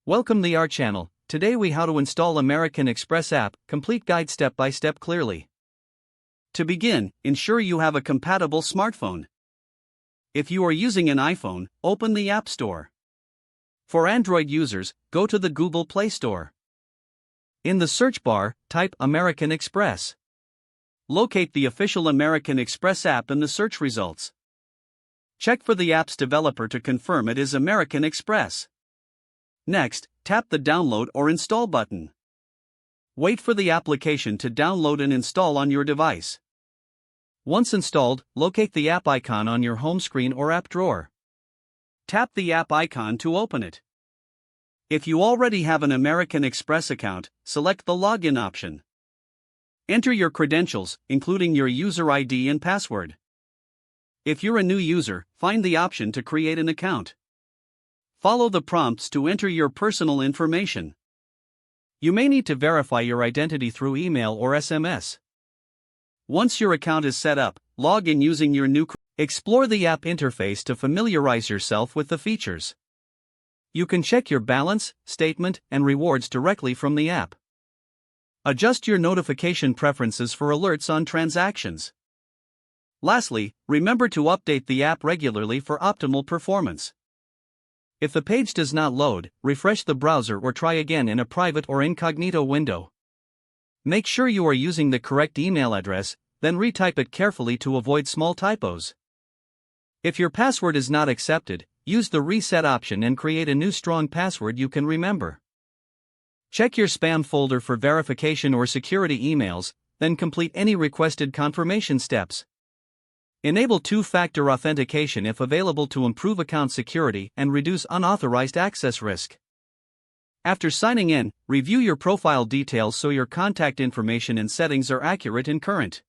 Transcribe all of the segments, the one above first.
Welcome to our channel. Today we how to install American Express app, complete guide step by step clearly. To begin, ensure you have a compatible smartphone. If you are using an iPhone, open the App Store. For Android users, go to the Google Play Store. In the search bar, type American Express. Locate the official American Express app in the search results. Check for the app's developer to confirm it is American Express. Next, tap the download or install button. Wait for the application to download and install on your device. Once installed, locate the app icon on your home screen or app drawer. Tap the app icon to open it. If you already have an American Express account, select the login option. Enter your credentials, including your user ID and password. If you're a new user, find the option to create an account. Follow the prompts to enter your personal information. You may need to verify your identity through email or SMS. Once your account is set up, log in using your new Explore the app interface to familiarize yourself with the features. You can check your balance, statement, and rewards directly from the app. Adjust your notification preferences for alerts on transactions. Lastly, remember to update the app regularly for optimal performance. If the page does not load, refresh the browser or try again in a private or incognito window. Make sure you are using the correct email address, then retype it carefully to avoid small typos. If your password is not accepted, use the reset option and create a new strong password you can remember. Check your spam folder for verification or security emails, then complete any requested confirmation steps. Enable two-factor authentication if available to improve account security and reduce unauthorized access risk. After signing in, review your profile details so your contact information and settings are accurate and current.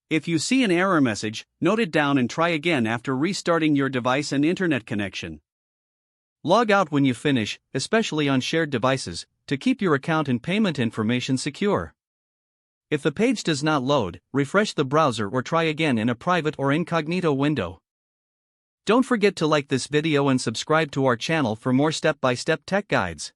If you see an error message, note it down and try again after restarting your device and internet connection. Log out when you finish, especially on shared devices, to keep your account and payment information secure. If the page does not load, refresh the browser or try again in a private or incognito window. Don't forget to like this video and subscribe to our channel for more step-by-step tech guides.